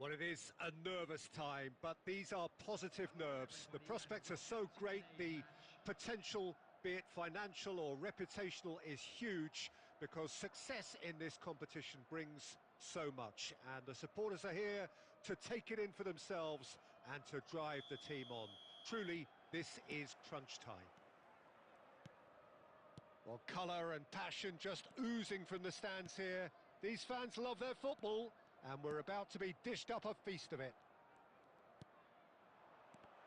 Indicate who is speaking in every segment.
Speaker 1: Well, it is a nervous time, but these are positive nerves. The prospects are so great, the potential, be it financial or reputational, is huge because success in this competition brings so much. And the supporters are here to take it in for themselves and to drive the team on. Truly, this is crunch time. Well, colour and passion just oozing from the stands here. These fans love their football, and we're about to be dished up a feast of it.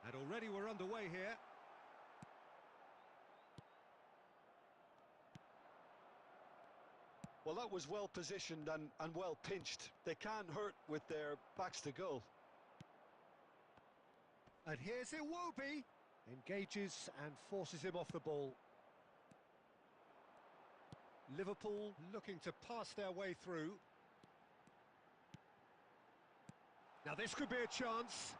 Speaker 1: And already we're underway here.
Speaker 2: Well, that was well positioned and well pinched. They can't hurt with their backs to goal.
Speaker 1: And here's Iwobi. Engages and forces him off the ball. Liverpool looking to pass their way through. Now this could be a chance.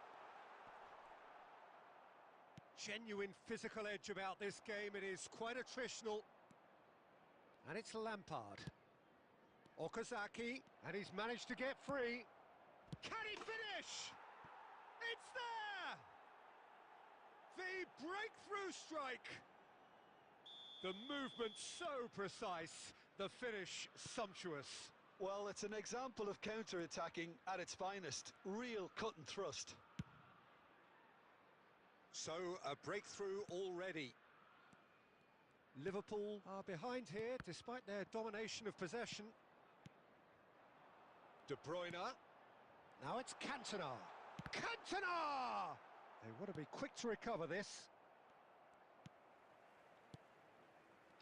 Speaker 1: Genuine physical edge about this game. It is quite attritional. And it's Lampard. Okazaki, and he's managed to get free. Can he finish? It's there! The breakthrough strike. The movement so precise, the finish sumptuous.
Speaker 2: Well, it's an example of counter-attacking at its finest. Real cut and thrust.
Speaker 1: So, a breakthrough already. Liverpool are behind here, despite their domination of possession. De Bruyne. Now it's Cantona. Cantona! They want to be quick to recover this.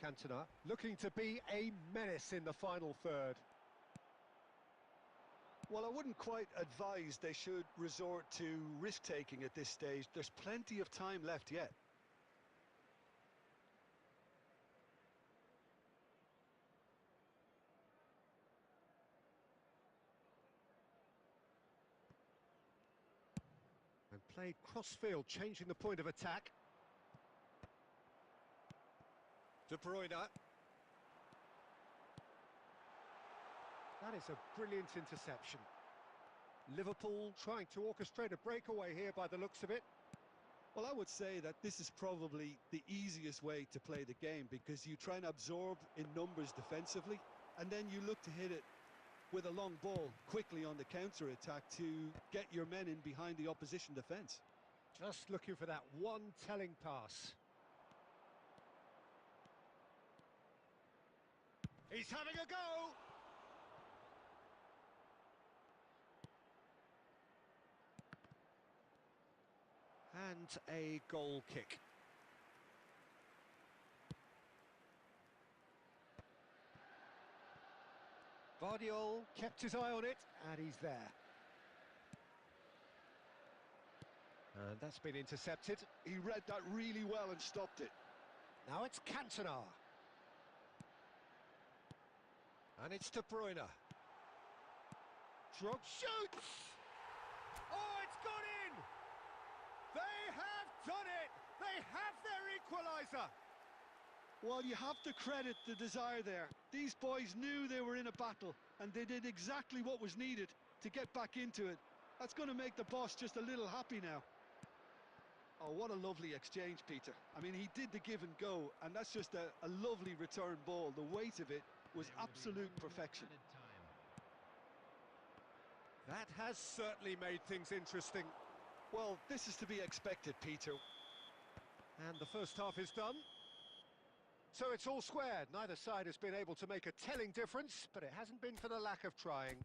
Speaker 1: Cantona looking to be a menace in the final third.
Speaker 2: Well, I wouldn't quite advise they should resort to risk-taking at this stage. There's plenty of time left yet.
Speaker 1: And played cross-field, changing the point of attack. De Bruyne. That is a brilliant interception. Liverpool trying to orchestrate a breakaway here by the looks of it.
Speaker 2: Well, I would say that this is probably the easiest way to play the game because you try and absorb in numbers defensively and then you look to hit it with a long ball quickly on the counter-attack to get your men in behind the opposition defence.
Speaker 1: Just looking for that one telling pass. He's having a go! And a goal kick. Vardiol kept his eye on it, and he's there. And that's been intercepted.
Speaker 2: He read that really well and stopped it.
Speaker 1: Now it's Cantona. And it's De Bruyne. Drog shoots! Oh, it's gone in! They have done it! They have their equaliser!
Speaker 2: Well, you have to credit the desire there. These boys knew they were in a battle, and they did exactly what was needed to get back into it. That's going to make the boss just a little happy now. Oh, what a lovely exchange, Peter. I mean, he did the give and go, and that's just a lovely return ball. The weight of it was absolute perfection.
Speaker 1: That has certainly made things interesting.
Speaker 2: Well, this is to be expected, Peter.
Speaker 1: And the first half is done. So it's all squared. Neither side has been able to make a telling difference, but it hasn't been for the lack of trying.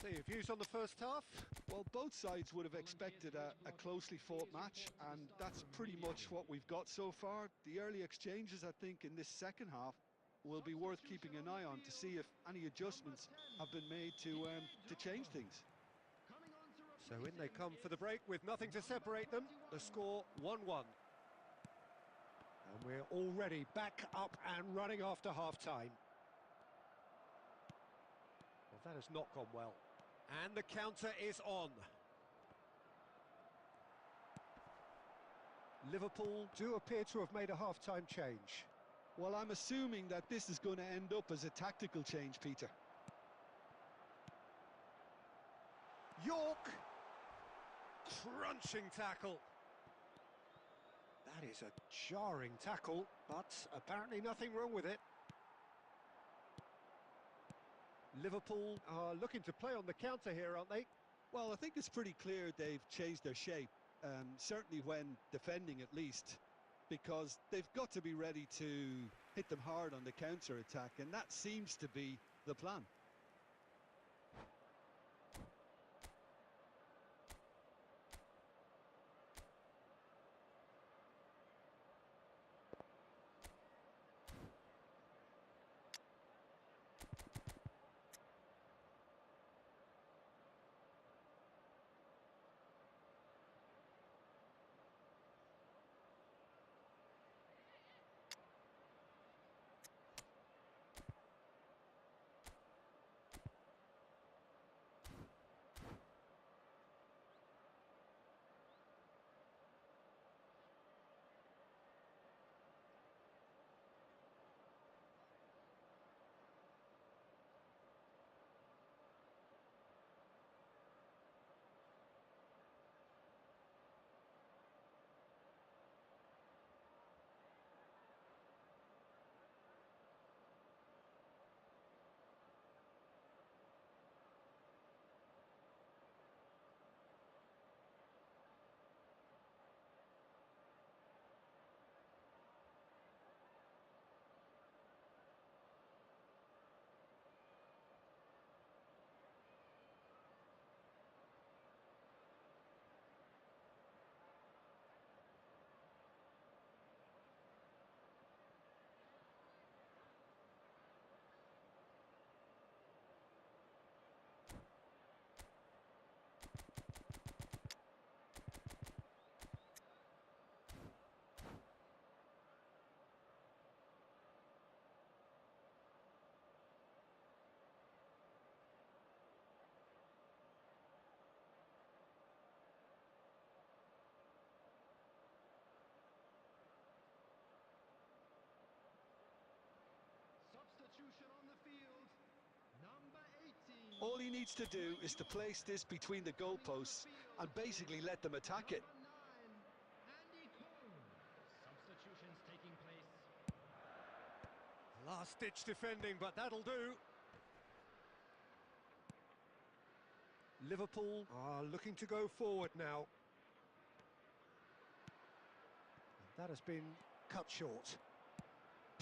Speaker 1: So your views on the first half?
Speaker 2: Well, both sides would have expected a closely fought match, and that's pretty much what we've got so far. The early exchanges, I think, in this second half will be worth keeping an eye on to see if any adjustments have been made to change things.
Speaker 1: So in they come for the break with nothing to separate them. The score 1-1. And we're already back up and running after half-time. Well, that has not gone well. And the counter is on. Liverpool do appear to have made a half-time change.
Speaker 2: Well, I'm assuming that this is going to end up as a tactical change, Peter.
Speaker 1: York. Crunching tackle. That is a jarring tackle, but apparently nothing wrong with it. Liverpool are looking to play on the counter here, aren't they?
Speaker 2: Well, I think it's pretty clear they've changed their shape, certainly when defending at least, because they've got to be ready to hit them hard on the counter-attack, and that seems to be the plan. All he needs to do is to place this between the goalposts and basically let them attack it.
Speaker 1: Last-ditch defending, but that'll do. Liverpool are looking to go forward now. And that has been cut short.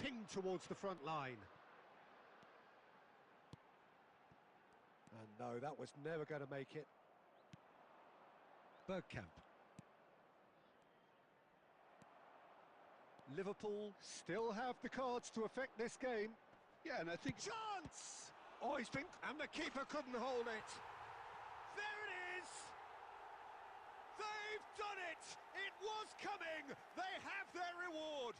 Speaker 1: Pinged towards the front line. And no, that was never going to make it. Bergkamp. Liverpool still have the cards to affect this game.
Speaker 2: Yeah, and I think...
Speaker 1: Chance! Oh, he's been... And the keeper couldn't hold it. There it is! They've done it! It was coming! They have their reward!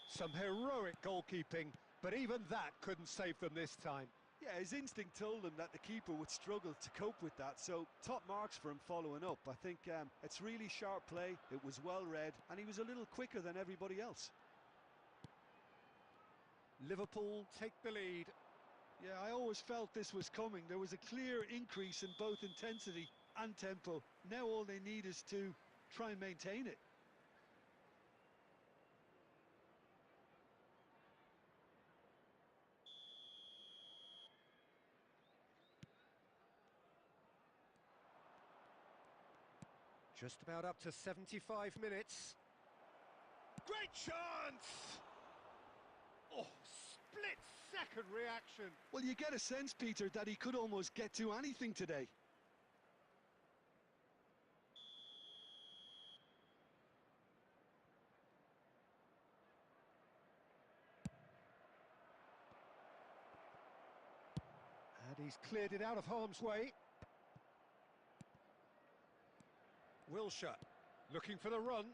Speaker 1: Some heroic goalkeeping, but even that couldn't save them this time.
Speaker 2: Yeah, his instinct told him that the keeper would struggle to cope with that, so top marks for him following up. I think it's really sharp play, it was well read, and he was a little quicker than everybody else.
Speaker 1: Liverpool take the lead.
Speaker 2: Yeah, I always felt this was coming. There was a clear increase in both intensity and tempo. Now all they need is to try and maintain it.
Speaker 1: Just about up to 75 minutes. Great chance! Oh, split-second reaction.
Speaker 2: Well, you get a sense, Peter, that he could almost get to anything today.
Speaker 1: And he's cleared it out of harm's way. Wilshere looking for the run.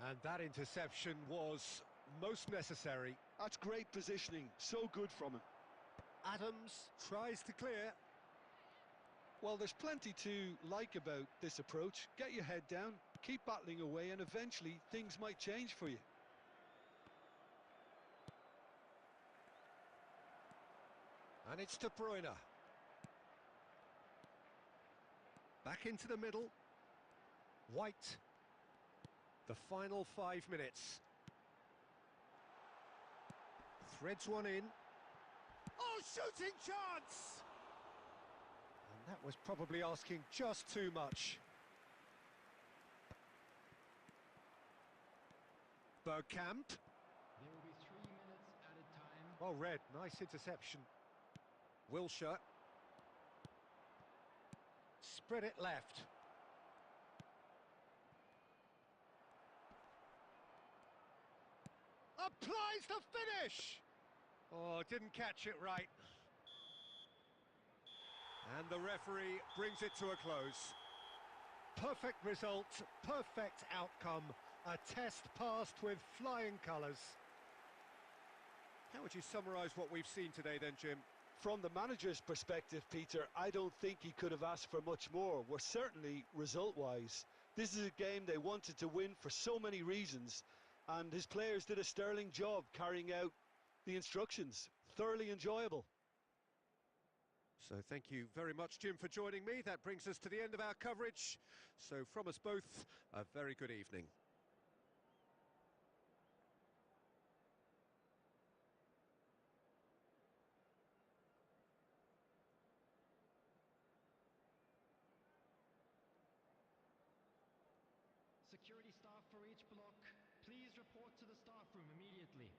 Speaker 1: And that interception was most necessary.
Speaker 2: That's great positioning, so good from him.
Speaker 1: Adams tries to clear.
Speaker 2: Well, there's plenty to like about this approach. Get your head down, keep battling away, and eventually things might change for you.
Speaker 1: And it's De Bruyne. Back into the middle. White. The final 5 minutes. Threads one in. Oh, shooting chance! And that was probably asking just too much. Bergkamp.
Speaker 3: There will be 3 minutes added time.
Speaker 1: Well read, nice interception. Wilshere. Spread it left. Applies the finish! Oh, didn't catch it right. And the referee brings it to a close. Perfect result, perfect outcome. A test passed with flying colours. How would you summarise what we've seen today then, Jim?
Speaker 2: From the manager's perspective, Peter, I don't think he could have asked for much more. Well, certainly result-wise. This is a game they wanted to win for so many reasons, and his players did a sterling job carrying out the instructions. Thoroughly enjoyable.
Speaker 1: So thank you very much, Jim, for joining me. That brings us to the end of our coverage. So from us both, a very good evening.
Speaker 3: Security staff for each block, please report to the staff room immediately.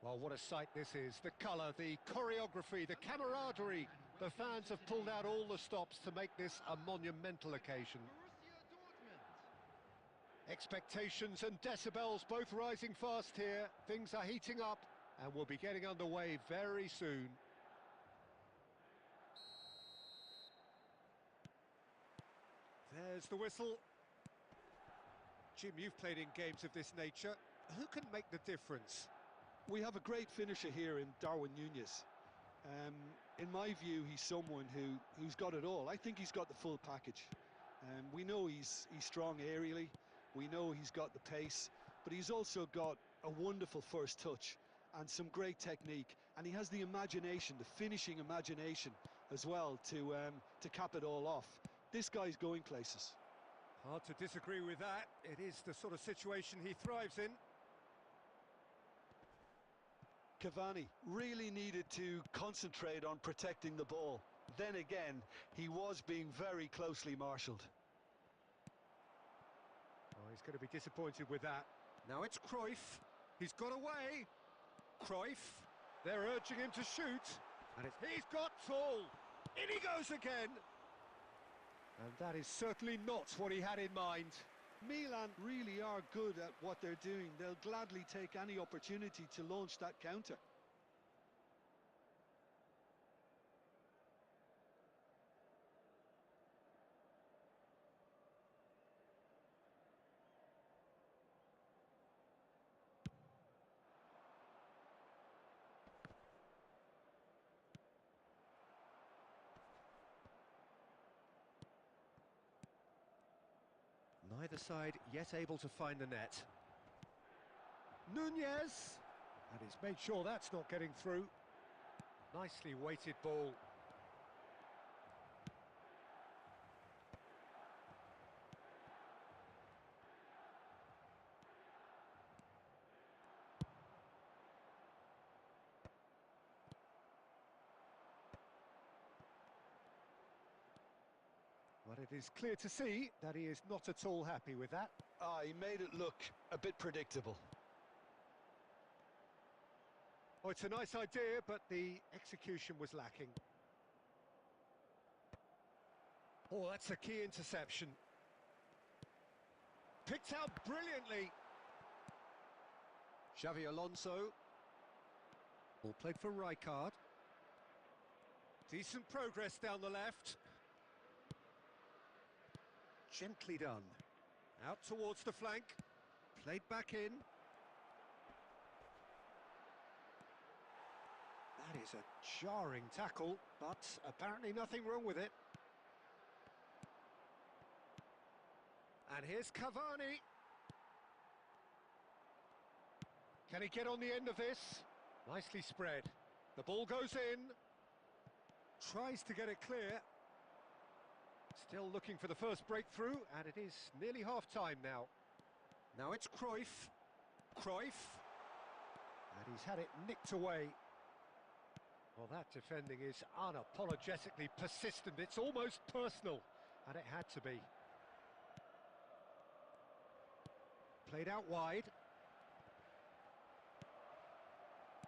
Speaker 1: Well, what a sight this is. The colour, the choreography, the camaraderie. The fans have pulled out all the stops to make this a monumental occasion. Expectations and decibels both rising fast here. Things are heating up and we'll be getting underway very soon. There's the whistle. Jim, you've played in games of this nature. Who can make the difference?
Speaker 2: We have a great finisher here in Darwin Núñez. In my view, he's someone who's got it all. I think he's got the full package. We know he's strong aerially. We know he's got the pace, but he's also got a wonderful first touch and some great technique. And he has the imagination, the finishing imagination as well to cap it all off. This guy's going places.
Speaker 1: Hard to disagree with that. It is the sort of situation he thrives in.
Speaker 2: Cavani really needed to concentrate on protecting the ball. Then again, he was being very closely marshalled.
Speaker 1: Oh, he's going to be disappointed with that. Now it's Cruyff. He's got away. Cruyff. They're urging him to shoot. And he's got tall. In he goes again. And that is certainly not what he had in mind.
Speaker 2: Milan really are good at what they're doing. They'll gladly take any opportunity to launch that counter.
Speaker 1: Neither side yet able to find the net. Núñez! And he's made sure that's not getting through. Nicely weighted ball. But it is clear to see that he is not at all happy with that.
Speaker 2: He made it look a bit predictable.
Speaker 1: Oh, it's a nice idea, but the execution was lacking. Oh, that's a key interception. Picked out brilliantly. Xavi Alonso. Ball played for Rijkaard. Decent progress down the left. Gently done. Out towards the flank. Played back in. That is a jarring tackle, but apparently nothing wrong with it. And here's Cavani. Can he get on the end of this? Nicely spread. The ball goes in. Tries to get it clear. Still looking for the first breakthrough, and it is nearly half-time now. Now it's Cruyff. Cruyff. And he's had it nicked away. Well, that defending is unapologetically persistent. It's almost personal, and it had to be. Played out wide.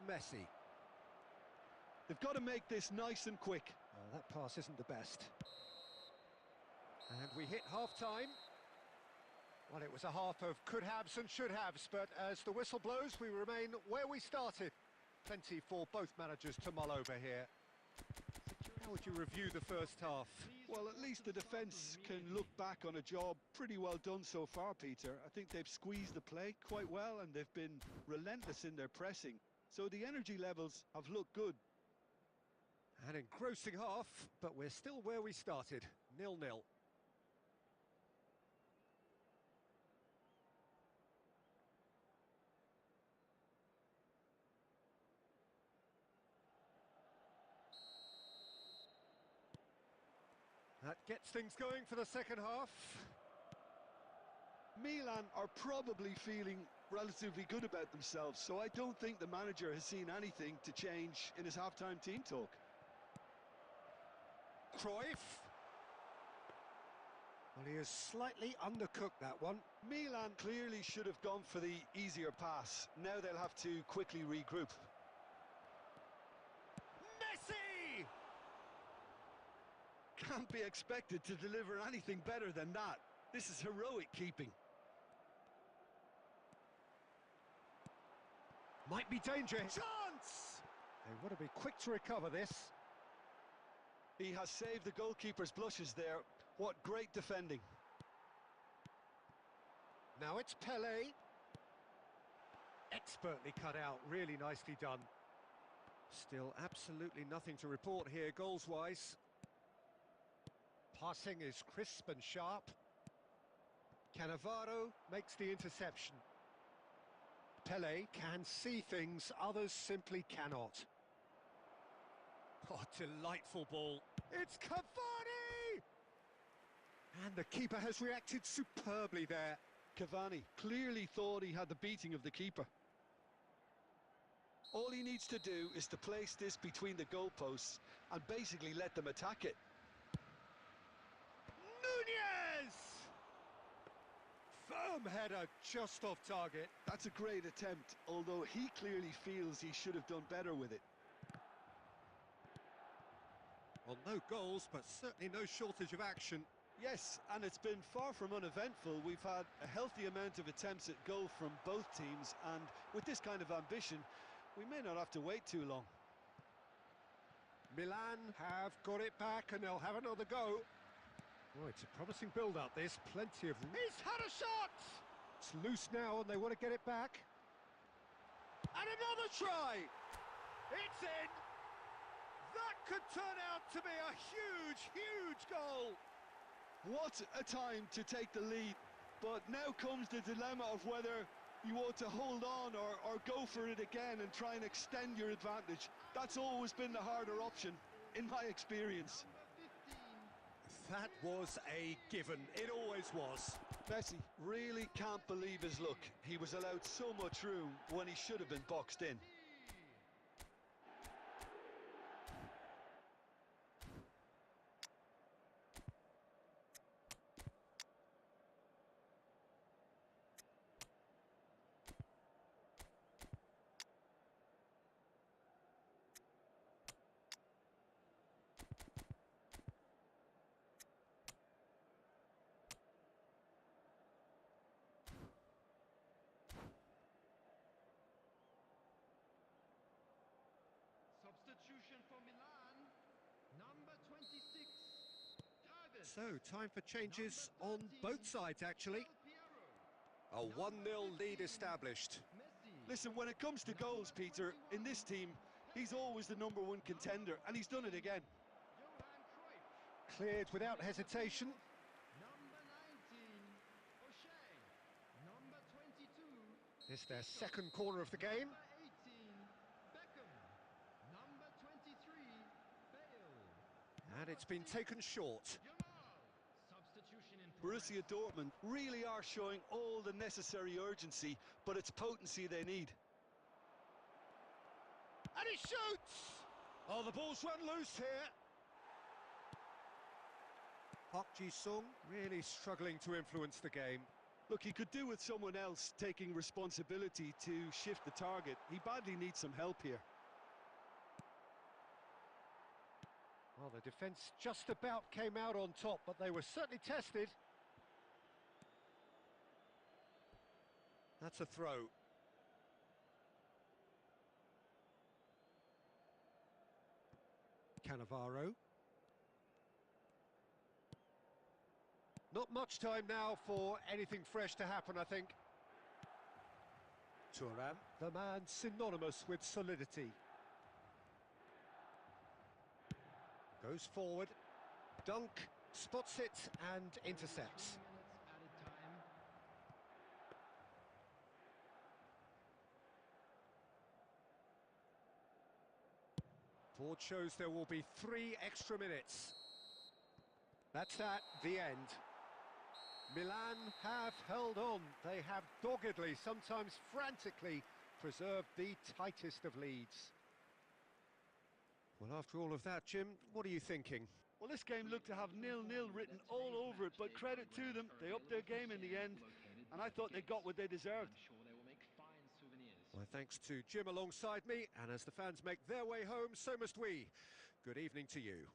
Speaker 1: Messi.
Speaker 2: They've got to make this nice and quick.
Speaker 1: That pass isn't the best. And we hit half-time. Well, it was a half of could-haves and should-haves, but as the whistle blows, we remain where we started. Plenty for both managers to mull over here. How would you review the first half?
Speaker 2: Well, at least the defence can look back on a job pretty well done so far, Peter. I think they've squeezed the play quite well, and they've been relentless in their pressing. So the energy levels have looked good.
Speaker 1: An engrossing half, but we're still where we started, 0-0. That gets things going for the second half.
Speaker 2: Milan are probably feeling relatively good about themselves, so I don't think the manager has seen anything to change in his half-time team talk.
Speaker 1: Cruyff. Well, he has slightly undercooked that one.
Speaker 2: Milan clearly should have gone for the easier pass. Now they'll have to quickly regroup.
Speaker 1: Messi!
Speaker 2: Can't be expected to deliver anything better than that. This is heroic keeping.
Speaker 1: Might be danger. Chance! They want to be quick to recover this.
Speaker 2: He has saved the goalkeeper's blushes there. What great defending.
Speaker 1: Now it's Pele. Expertly cut out, really nicely done. Still absolutely nothing to report here goals-wise. Passing is crisp and sharp. Cannavaro makes the interception. Pele can see things others simply cannot. Oh, delightful ball. It's Cavani! And the keeper has reacted superbly there.
Speaker 2: Cavani clearly thought he had the beating of the keeper. All he needs to do is to place this between the goalposts and basically let them attack it.
Speaker 1: Nunez! Firm header just off target.
Speaker 2: That's a great attempt, although he clearly feels he should have done better with it.
Speaker 1: Well, no goals, but certainly no shortage of action.
Speaker 2: Yes, and it's been far from uneventful. We've had a healthy amount of attempts at goal from both teams, and with this kind of ambition, we may not have to wait too long.
Speaker 1: Milan have got it back and they'll have another go. Oh, it's a promising build-up, this. Plenty of... He's had a shot! It's loose now and they want to get it back. And another try! It's in! That could turn out to be a huge, huge goal!
Speaker 2: What a time to take the lead. But now comes the dilemma of whether you want to hold on or go for it again and try and extend your advantage. That's always been the harder option, in my experience.
Speaker 1: That was a given. It always was.
Speaker 2: Messi really can't believe his luck. He was allowed so much room when he should have been boxed in.
Speaker 3: Substitution for Milan, number 26, Target.
Speaker 1: So, time for changes on both sides, actually. A 1-0 lead established.
Speaker 2: Listen, when it comes to goals, Peter, in this team, he's always the #1 contender, and he's done it again.
Speaker 1: Cleared without hesitation.
Speaker 3: Number 19, O'Shea. Number 22,
Speaker 1: It's their second corner of the game.
Speaker 3: number 18, Beckham. Number 23, Bale.
Speaker 1: And it's been taken short.
Speaker 3: Substitution in
Speaker 2: Borussia Dortmund really are showing all the necessary urgency, but it's potency they need.
Speaker 1: And he shoots! Oh, the ball's run loose here. Park Ji-sung really struggling to influence the game.
Speaker 2: Look, he could do with someone else taking responsibility to shift the target. He badly needs some help here.
Speaker 1: Well, the defence just about came out on top, but they were certainly tested. That's a throw. Cannavaro. Not much time now for anything fresh to happen, I think. Thuram, the man synonymous with solidity. Goes forward, dunk, spots it and intercepts.
Speaker 3: 2 minutes added time.
Speaker 1: Board shows there will be 3 extra minutes. That's that, the end. Milan have held on. They have doggedly, sometimes frantically, preserved the tightest of leads. Well, after all of that, Jim, what are you thinking?
Speaker 2: Well, this game looked to have 0-0 written all over it, but credit to them, they upped their game in the end, and I thought they got what they deserved.
Speaker 1: My thanks to Jim alongside me, and as the fans make their way home, so must we. Good evening to you.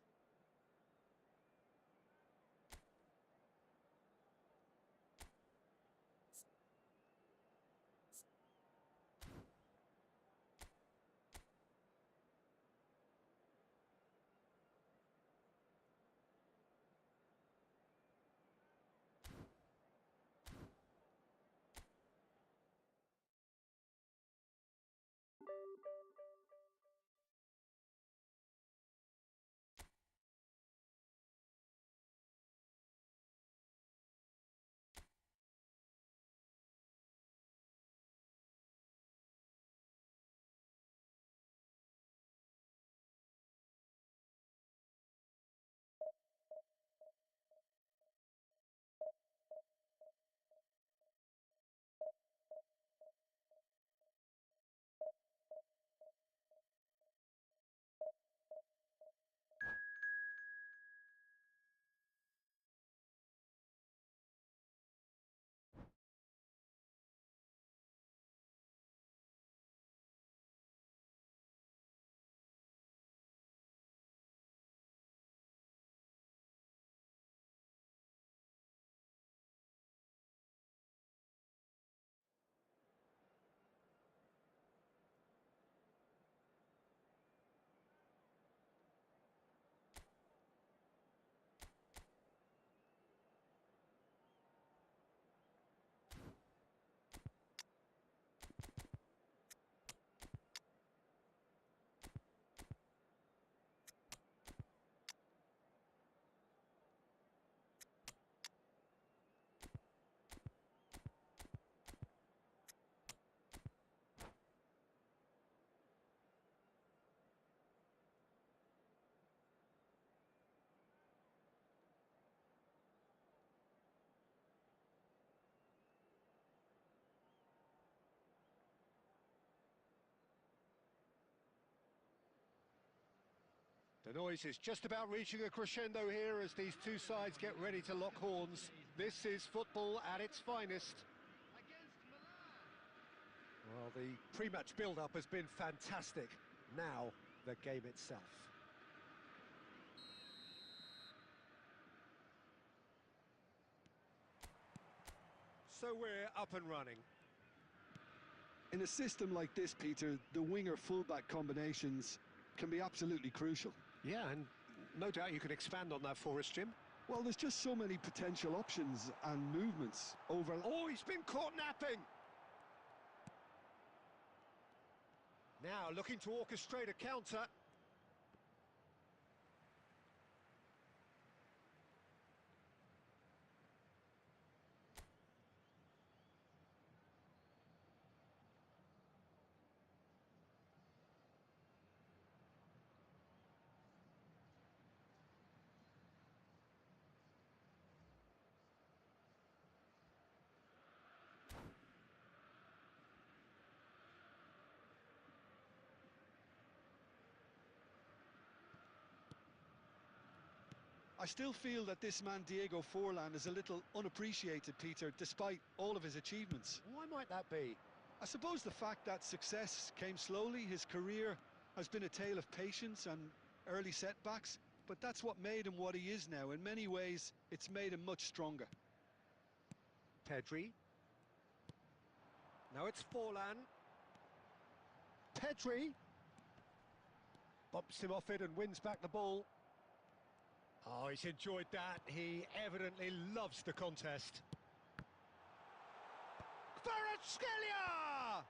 Speaker 1: The noise is just about reaching a crescendo here as these two sides get ready to lock horns. This is football at its finest. Well, the pre-match build-up has been fantastic. Now, the game itself. So we're up and running.
Speaker 2: In a system like this, Peter, the winger-fullback combinations can be absolutely crucial.
Speaker 1: Yeah, and no doubt you could expand on that for us, Jim.
Speaker 2: Well, there's just so many potential options and movements over...
Speaker 1: Oh, he's been caught napping! Now looking to orchestrate a counter.
Speaker 2: I still feel that this man, Diego Forlan, is a little unappreciated, Peter, despite all of his achievements.
Speaker 1: Why might that be?
Speaker 2: I suppose the fact that success came slowly, his career has been a tale of patience and early setbacks, but that's what made him what he is now. In many ways, it's made him much stronger.
Speaker 1: Pedri. Now it's Forlan. Pedri. Bumps him off it and wins back the ball. Oh, he's enjoyed that. He evidently loves the contest. Kvaratskhelia!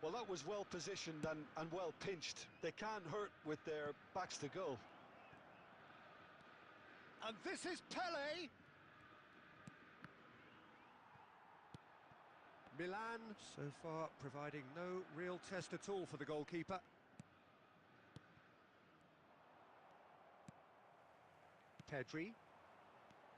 Speaker 2: Well, that was well positioned and well pinched. They can't hurt with their backs to goal.
Speaker 1: And this is Pele. Milan, so far, providing no real test at all for the goalkeeper. Pedri.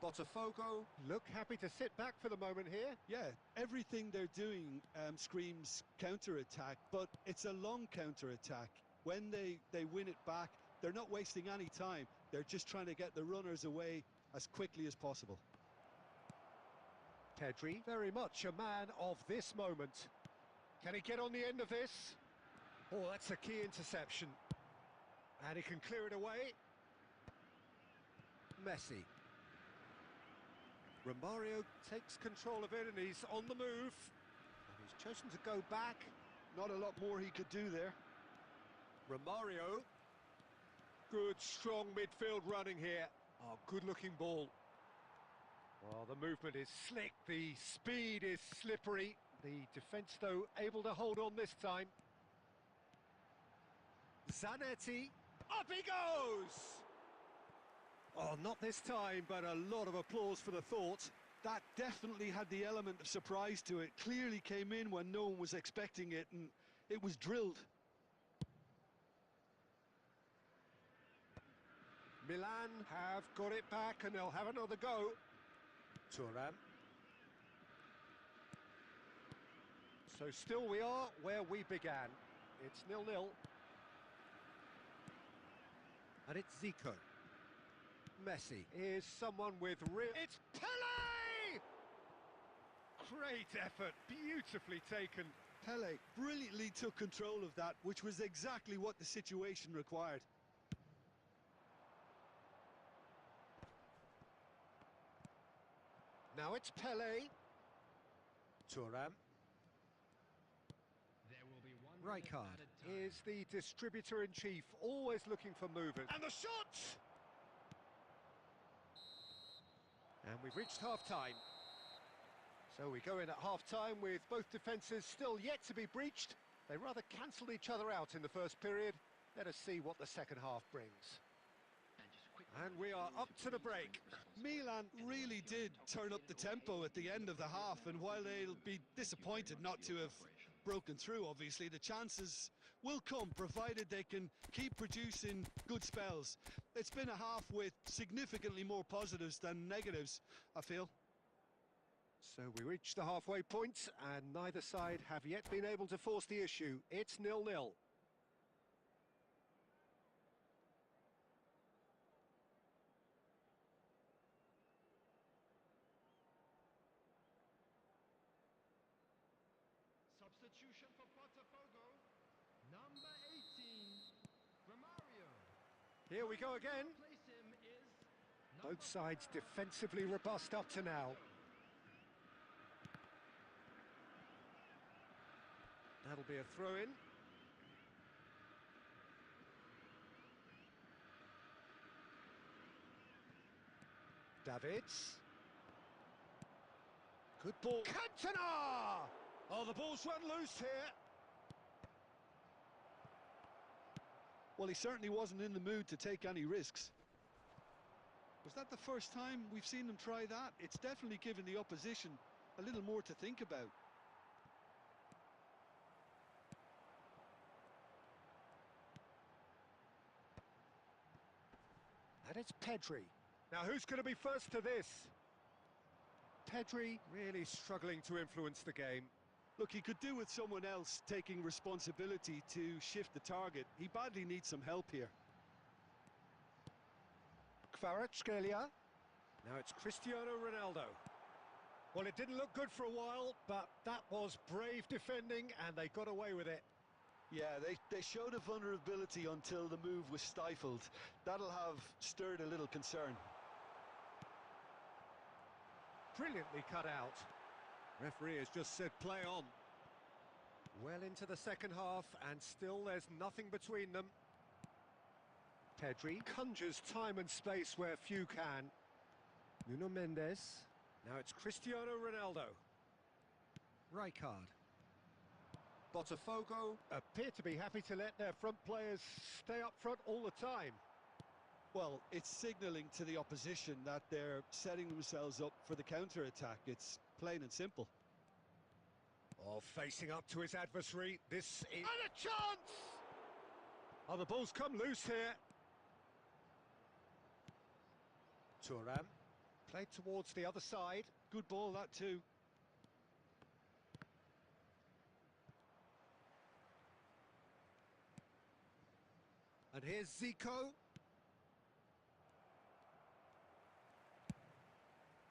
Speaker 1: Botafogo look happy to sit back for the moment here.
Speaker 2: Yeah, everything they're doing screams counter-attack, but it's a long counter-attack. When they win it back, they're not wasting any time. They're just trying to get the runners away as quickly as possible.
Speaker 1: Pedri, very much a man of this moment. Can he get on the end of this? Oh, that's a key interception. And he can clear it away. Messi. Romario takes control of it and he's on the move. And he's chosen to go back.
Speaker 2: Not a lot more he could do there.
Speaker 1: Romario. Good, strong midfield running here. Oh, good-looking ball. Well, the movement is slick, the speed is slippery. The defence, though, able to hold on this time. Zanetti. Up he goes! Oh, not this time, but a lot of applause for the thought.
Speaker 2: That definitely had the element of surprise to it. Clearly came in when no one was expecting it, and it was drilled.
Speaker 1: Milan have got it back, and they'll have another go. Thuram. So still we are where we began. It's 0-0. And it's Zico. Messi is someone with real... It's Pele! Great effort, beautifully taken.
Speaker 2: Pele brilliantly took control of that, which was exactly what the situation required.
Speaker 1: Now it's Pele. Thuram. Rijkaard is the distributor-in-chief, always looking for movement. And the shot! And we've reached half-time. So we go in at half-time with both defences still yet to be breached. They rather cancelled each other out in the first period. Let us see what the second half brings. And we are up to the break.
Speaker 2: Milan really did turn up the tempo at the end of the half, and while they'll be disappointed not to have broken through, obviously, the chances will come, provided they can keep producing good spells. It's been a half with significantly more positives than negatives, I feel.
Speaker 1: So we reach the halfway point, and neither side have yet been able to force the issue. It's 0-0. Here we go again.
Speaker 3: Replace him is
Speaker 1: Both sides defensively robust up to now. That'll be a throw-in. Davids. Good ball. Cantona! Oh, the ball's run loose here.
Speaker 2: Well, he certainly wasn't in the mood to take any risks. Was that the first time we've seen them try that? It's definitely given the opposition a little more to think about.
Speaker 1: And it's Pedri. Now, who's going to be first to this? Pedri really struggling to influence the game.
Speaker 2: Look, he could do with someone else taking responsibility to shift the target. He badly needs some help here.
Speaker 1: Kvaratskhelia. Now it's Cristiano Ronaldo. Well, it didn't look good for a while, but that was brave defending, and they got away with it.
Speaker 2: Yeah, they showed a vulnerability until the move was stifled. That'll have stirred a little concern.
Speaker 1: Brilliantly cut out. Referee has just said play on. Well into the second half, and still there's nothing between them. Pedri conjures time and space where few can. Nuno Mendes. Now it's Cristiano Ronaldo. Rijkaard. Botafogo appear to be happy to let their front players stay up front all the time.
Speaker 2: Well, it's signalling to the opposition that they're setting themselves up for the counter-attack. It's plain and simple.
Speaker 1: Oh, facing up to his adversary. This is... And a chance! Oh, the ball's come loose here. Thuram. Played towards the other side.
Speaker 2: Good ball, that too.
Speaker 1: And here's Zico.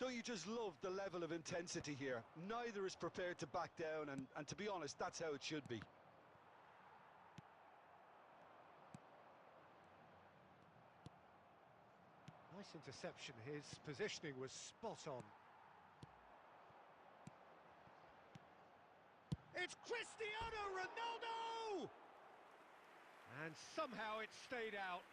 Speaker 2: Don't you just love the level of intensity here? Neither is prepared to back down, and to be honest, that's how it should be.
Speaker 1: Nice interception. His positioning was spot on. It's Cristiano Ronaldo! And somehow it stayed out.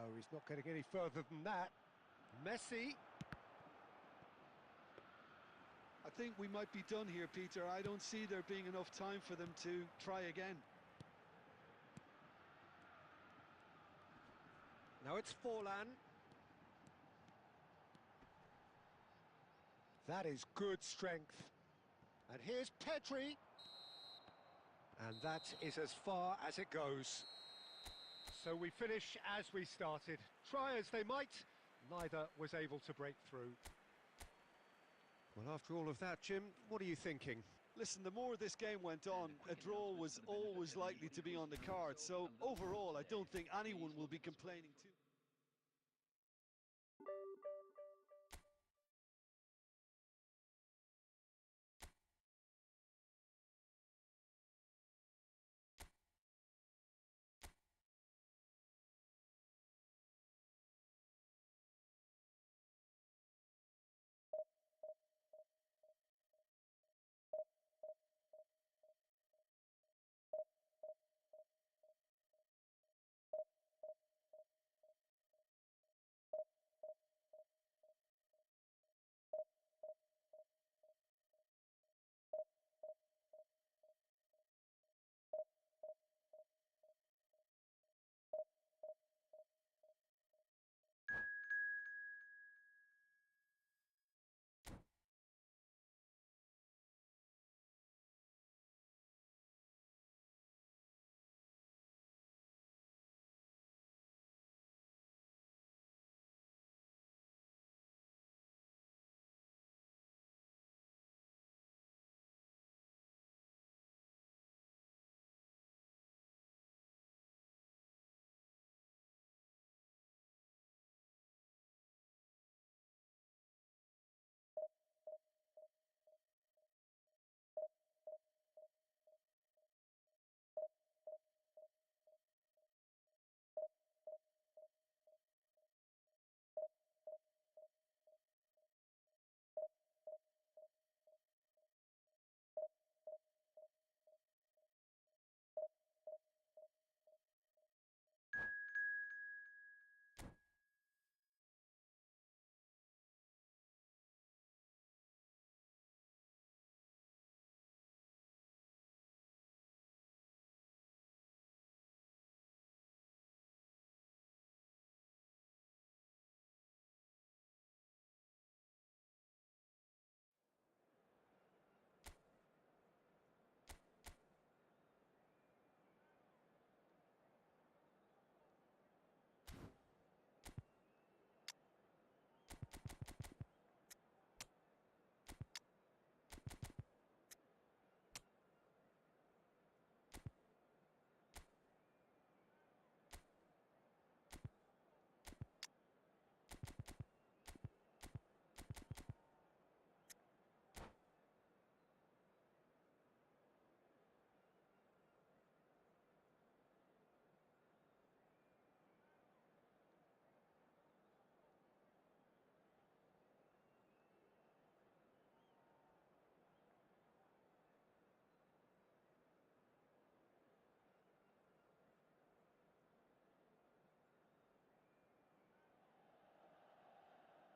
Speaker 1: No, he's not getting any further than that. Messi.
Speaker 2: I think we might be done here, Peter. I don't see there being enough time for them to try again.
Speaker 1: Now it's Forlan. That is good strength. And here's Pedri. And that is as far as it goes. So we finish as we started. Try as they might, neither was able to break through. Well, after all of that, Jim, what are you thinking?
Speaker 2: Listen, the more this game went on, a draw was always likely to be on the cards. So overall, I don't think anyone will be complaining too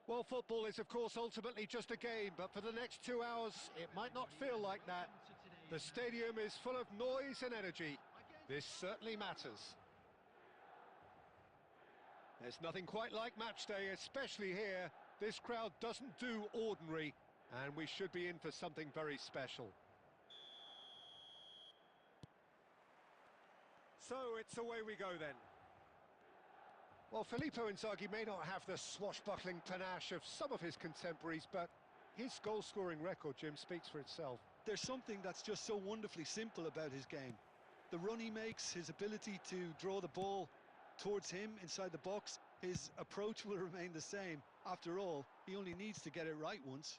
Speaker 1: Well, football is, of course, ultimately just a game, but for the next 2 hours, it might not feel like that. The stadium is full of noise and energy. This certainly matters. There's nothing quite like match day, especially here. This crowd doesn't do ordinary, and we should be in for something very special. So it's away we go then. Well, Filippo Inzaghi may not have the swashbuckling panache of some of his contemporaries, but his goal-scoring record, Jim, speaks for itself.
Speaker 2: There's something that's just so wonderfully simple about his game. The run he makes, his ability to draw the ball towards him inside the box, his approach will remain the same. After all, he only needs to get it right once.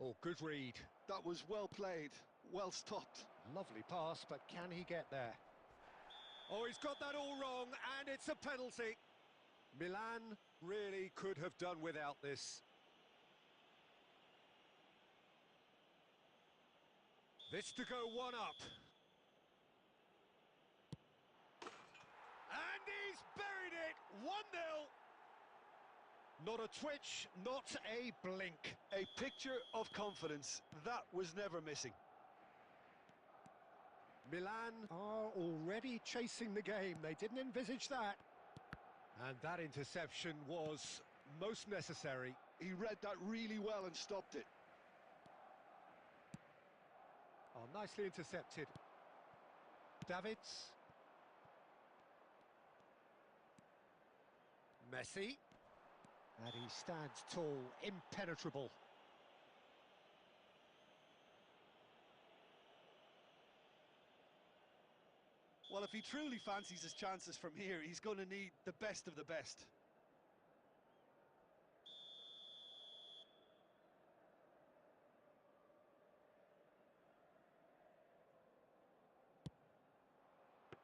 Speaker 1: Oh, good read.
Speaker 2: That was well played, well stopped.
Speaker 1: Lovely pass, but can he get there? Oh, he's got that all wrong, and it's a penalty. Milan really could have done without this. This to go one up. And he's buried it, 1-0. Not a twitch, not a blink.
Speaker 2: A picture of confidence, that was never missing.
Speaker 1: Milan are already chasing the game, they didn't envisage that. And that interception was most necessary.
Speaker 2: He read that really well and stopped it.
Speaker 1: Oh, nicely intercepted. Davids. Messi. And he stands tall, impenetrable.
Speaker 2: Well, if he truly fancies his chances from here, he's going to need the best of the best.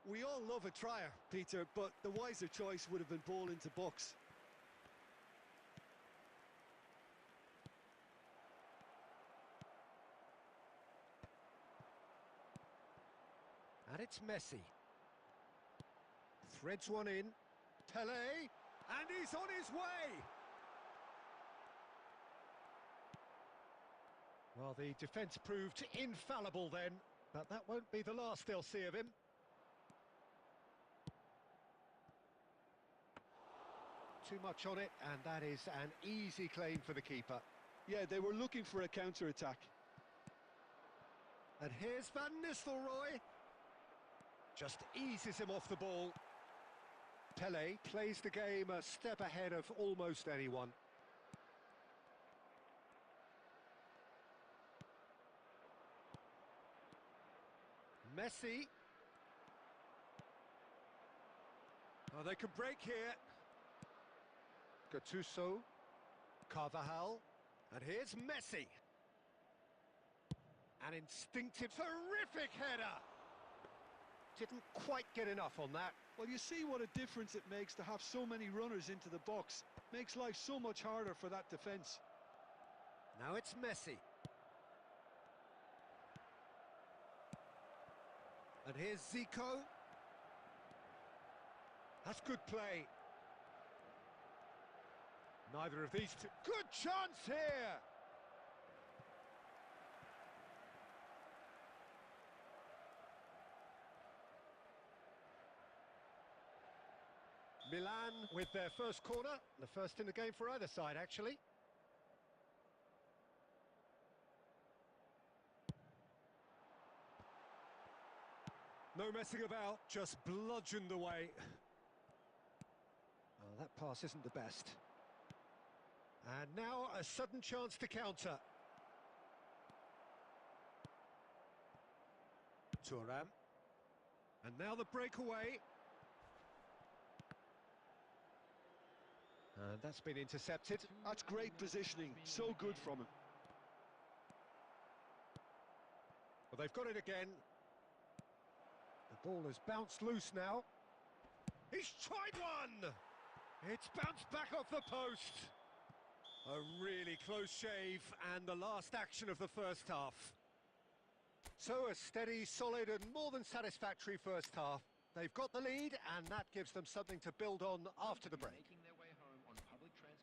Speaker 2: We all love a trier, Peter, but the wiser choice would have been ball into box.
Speaker 1: And it's Messi. Threads one in. Pele. And he's on his way. Well, the defence proved infallible then, but that won't be the last they'll see of him. Too much on it, and that is an easy claim for the keeper.
Speaker 2: Yeah, they were looking for a counter-attack.
Speaker 1: And here's Van Nistelrooy. Just eases him off the ball. Pele plays the game a step ahead of almost anyone. Messi. Oh, they can break here. Gattuso. Carvajal. And here's Messi. An instinctive, terrific header. Didn't quite get enough on that.
Speaker 2: Well, you see what a difference it makes to have so many runners into the box. Makes life so much harder for that defence.
Speaker 1: Now it's Messi. And here's Zico. That's good play. Neither of these two. Good chance here! Milan with their first corner, the first in the game for either side, actually. No messing about, just bludgeoned away. Oh, that pass isn't the best. And now a sudden chance to counter. Thuram. And now the breakaway. And that's been intercepted.
Speaker 2: That's great positioning, so good from him.
Speaker 1: Well, they've got it again. The ball has bounced loose now. He's tried one! It's bounced back off the post. A really close shave, and the last action of the first half. So a steady, solid and more than satisfactory first half. They've got the lead, and that gives them something to build on after the break.
Speaker 3: Making their way home on public transport.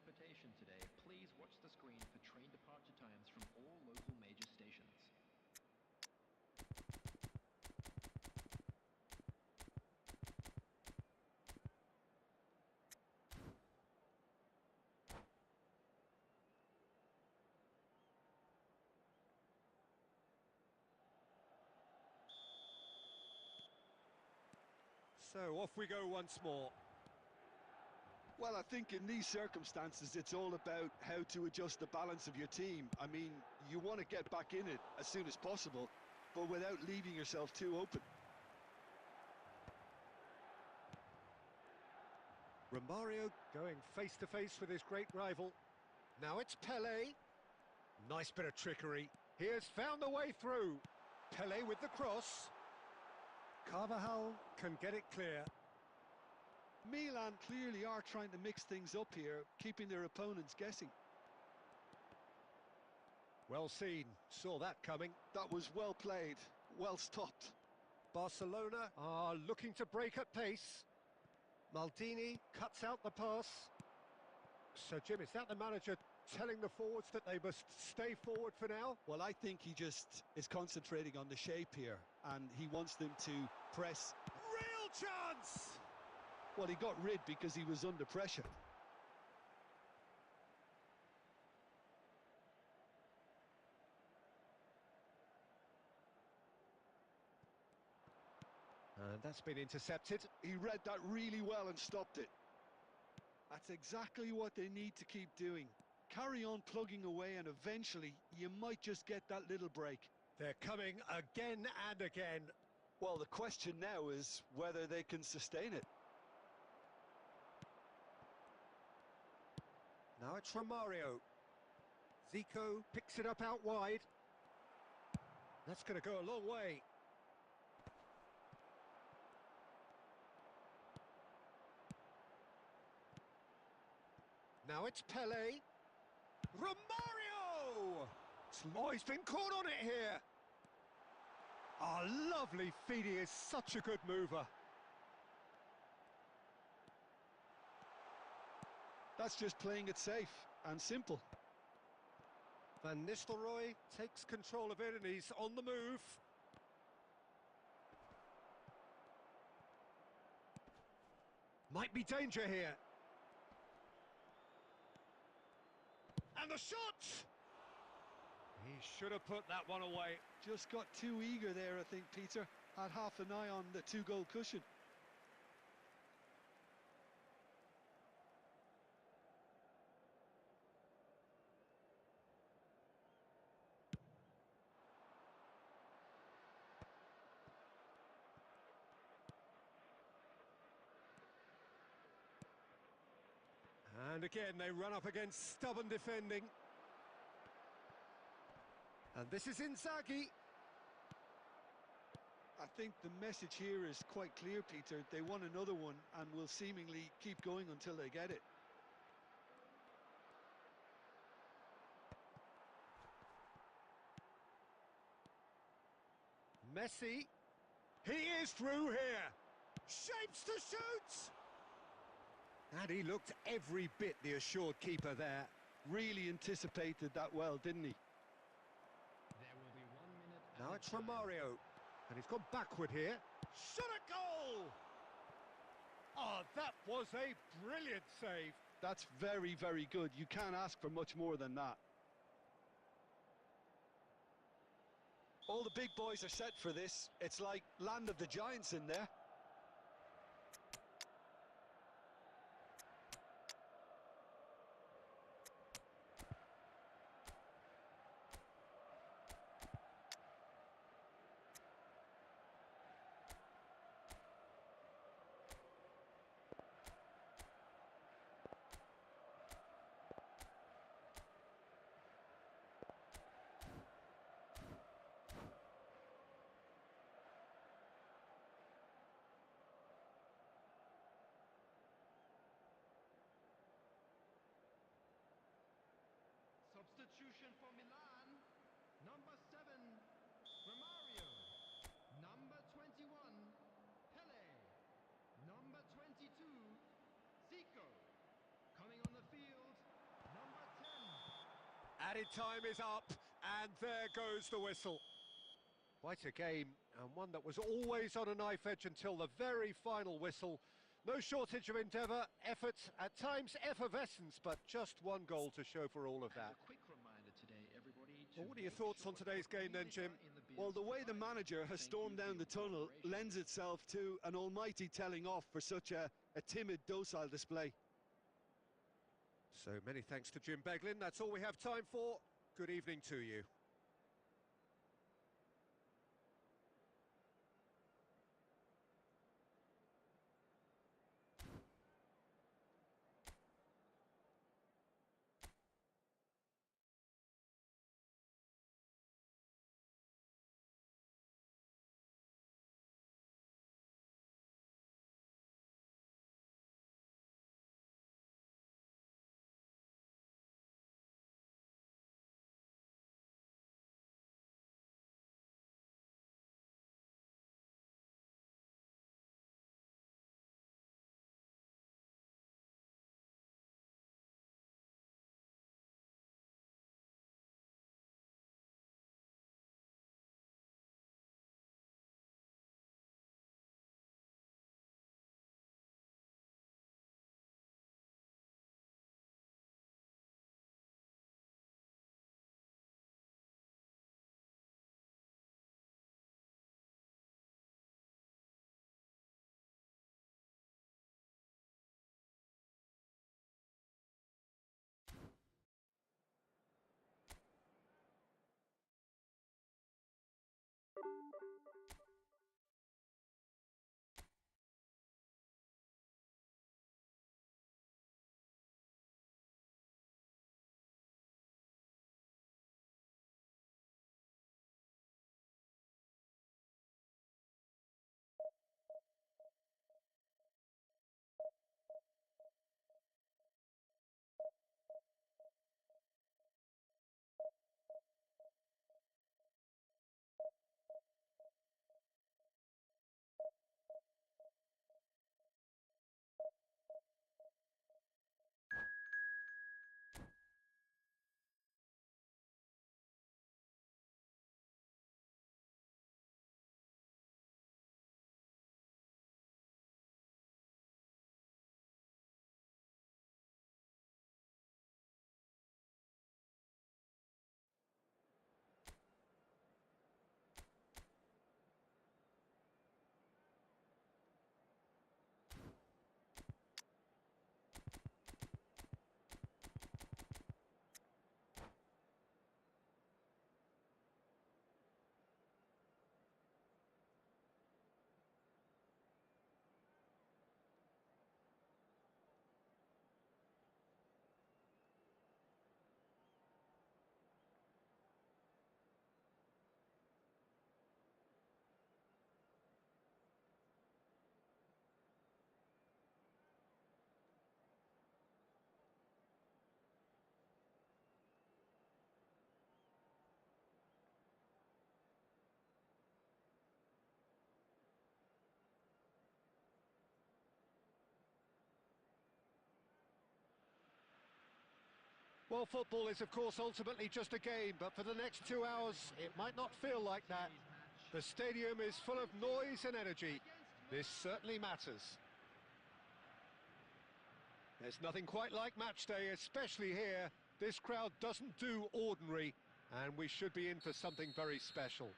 Speaker 1: So off we go once more.
Speaker 2: Well, I think in these circumstances, it's all about how to adjust the balance of your team. I mean, you want to get back in it as soon as possible, but without leaving yourself too open.
Speaker 1: Romario going face-to-face with his great rival. Now it's Pelé. Nice bit of trickery. He has found the way through. Pelé with the cross. Carvajal can get it clear.
Speaker 2: Milan clearly are trying to mix things up here, keeping their opponents guessing.
Speaker 1: Well seen. Saw that coming.
Speaker 2: That was well played, well stopped.
Speaker 1: Barcelona are looking to break at pace. Maldini cuts out the pass. So, Jim, is that the manager telling the forwards that they must stay forward for now?
Speaker 2: Well, I think he just is concentrating on the shape here, and he wants them to press.
Speaker 1: Real chance!
Speaker 2: Well, he got rid because he was under pressure.
Speaker 1: And that's been intercepted.
Speaker 2: He read that really well and stopped it. That's exactly what they need to keep doing. Carry on plugging away and eventually you might just get that little break.
Speaker 1: They're coming again and again.
Speaker 2: Well, the question now is whether they can sustain it.
Speaker 1: Now it's Romario. Zico picks it up out wide. That's going to go a long way. Now it's Pelé. Romario! Oh, he's been caught on it here. Oh, lovely feet. He is such a good mover.
Speaker 2: That's just playing it safe and simple.
Speaker 1: Van Nistelrooy takes control of it and he's on the move. Might be danger here. And the shot! He should have put that one away.
Speaker 2: Just got too eager there, I think, Peter. Had half an eye on the two-goal cushion.
Speaker 1: And again, they run up against stubborn defending. And this is Inzaghi.
Speaker 2: I think the message here is quite clear, Peter. They want another one and will seemingly keep going until they get it.
Speaker 1: Messi. He is through here. Shapes to shoot. And he looked every bit the assured keeper there.
Speaker 2: Really anticipated that well, didn't he?
Speaker 3: There will be 1 minute.
Speaker 1: Now it's Romario. And he's gone backward here. Shot a goal! Oh, that was a brilliant save.
Speaker 2: That's very, very good. You can't ask for much more than that. All the big boys are set for this. It's like land of the giants in there.
Speaker 3: Substitution for Milan. Number 7, Romario. Number 21, Pelé. Number 22, Zico. Coming on the field, number 10.
Speaker 1: Added time is up, and there goes the whistle. Quite a game, and one that was always on a knife edge until the very final whistle. No shortage of endeavour, effort, at times effervescence, but just one goal to show for all of that.
Speaker 3: A quick reminder today, everybody.
Speaker 1: Well, what are your thoughts on today's game then, Jim?
Speaker 2: Well, the way the manager has stormed down the tunnel lends itself to an almighty telling off for such a timid, docile display.
Speaker 1: So many thanks to Jim Beglin. That's all we have time for. Good evening to you. Well, football is, of course, ultimately just a game, but for the next 2 hours, it might not feel like that. The stadium is full of noise and energy. This certainly matters. There's nothing quite like match day, especially here. This crowd doesn't do ordinary, and we should be in for something very special.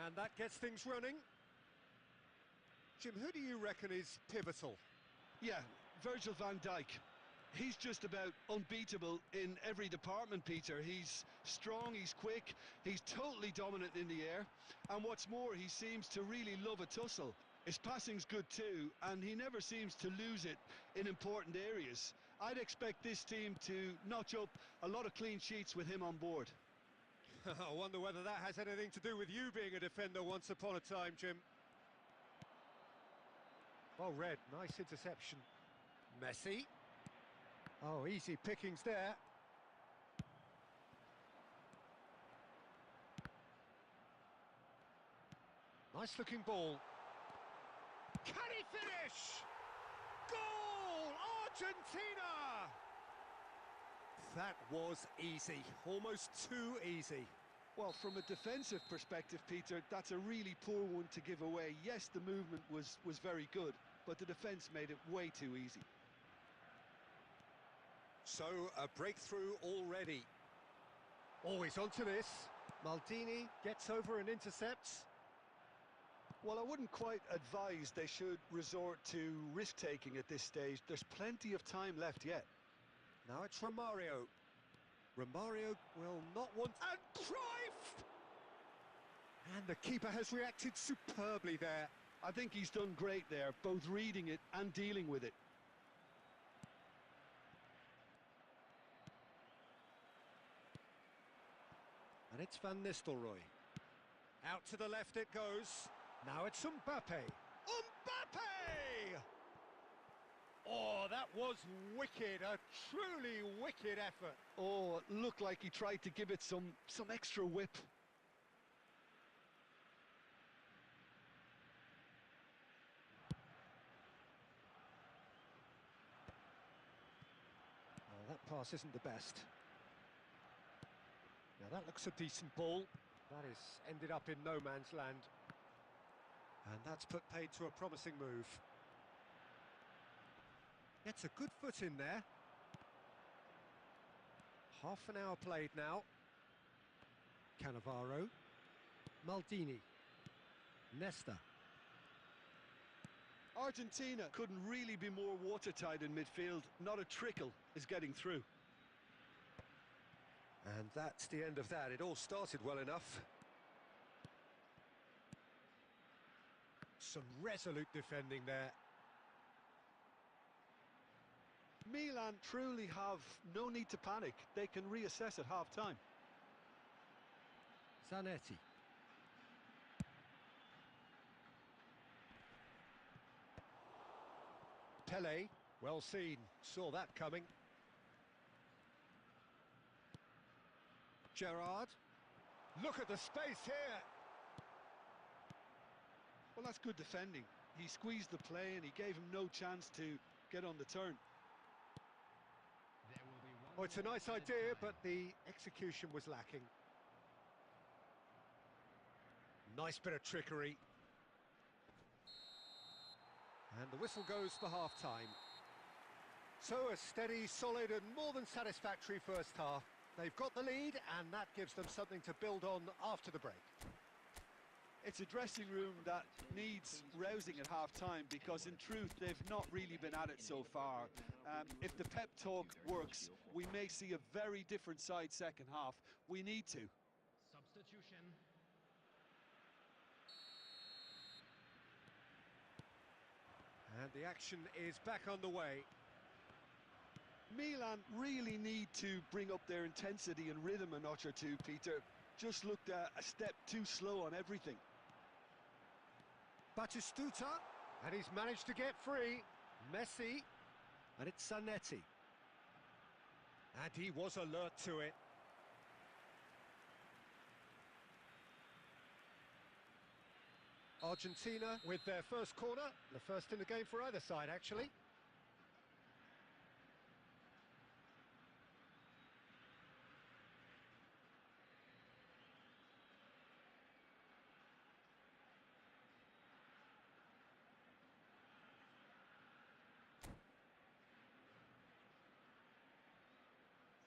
Speaker 1: And that gets things running. Jim, who do you reckon is pivotal?
Speaker 2: Yeah, Virgil van Dijk. He's just about unbeatable in every department, Peter. He's strong, he's quick, he's totally dominant in the air. And what's more, he seems to really love a tussle. His passing's good too, and he never seems to lose it in important areas. I'd expect this team to notch up a lot of clean sheets with him on board.
Speaker 1: I wonder whether that has anything to do with you being a defender once upon a time, Jim. Well read, nice interception. Messi. Oh, easy pickings there. Nice looking ball. Can he finish? Goal! Argentina! That was easy, almost too easy.
Speaker 2: Well, from a defensive perspective, Peter, that's a really poor one to give away. Yes, the movement was very good, but the defence made it way too easy.
Speaker 1: So, a breakthrough already. Always onto this. Maldini gets over and intercepts.
Speaker 2: Well, I wouldn't quite advise they should resort to risk-taking at this stage. There's plenty of time left yet.
Speaker 1: Now it's Romario. Romario will not want... And Cruyff! And the keeper has reacted superbly there.
Speaker 2: I think he's done great there, both reading it and dealing with it.
Speaker 1: And it's Van Nistelrooy. Out to the left it goes. Now it's Mbappe. Mbappe! Oh, that was wicked. A truly wicked effort.
Speaker 2: Oh, it looked like he tried to give it some extra whip.
Speaker 1: Oh, that pass isn't the best. Now that looks a decent ball. That is ended up in no man's land. And that's put paid to a promising move. Gets a good foot in there. Half an hour played now. Cannavaro. Maldini. Nesta.
Speaker 2: Argentina couldn't really be more watertight in midfield. Not a trickle is getting through.
Speaker 1: And that's the end of that. It all started well enough. Some resolute defending there.
Speaker 2: Milan truly have no need to panic. They can reassess at half-time.
Speaker 1: Zanetti. Pele, well seen. Saw that coming. Gerrard. Look at the space here.
Speaker 2: Well, that's good defending. He squeezed the play and he gave him no chance to get on the turn.
Speaker 3: There will be one
Speaker 1: Oh, it's a
Speaker 3: more
Speaker 1: nice
Speaker 3: added
Speaker 1: idea,
Speaker 3: time.
Speaker 1: but the execution was lacking. Nice bit of trickery. And the whistle goes for half-time. So a steady, solid and more than satisfactory first half. They've got the lead and that gives them something to build on after the break.
Speaker 2: It's a dressing room that needs rousing at half-time because in truth they've not really been at it so far. If the pep talk works, we may see a very different side second half. We need to.
Speaker 3: Substitution.
Speaker 1: And the action is back on the way.
Speaker 2: Milan really need to bring up their intensity and rhythm a notch or two, Peter. Just looked a step too slow on everything.
Speaker 1: Batistuta, and he's managed to get free. Messi, and it's Zanetti. And he was alert to it. Argentina with their first corner, the first in the game for either side, actually.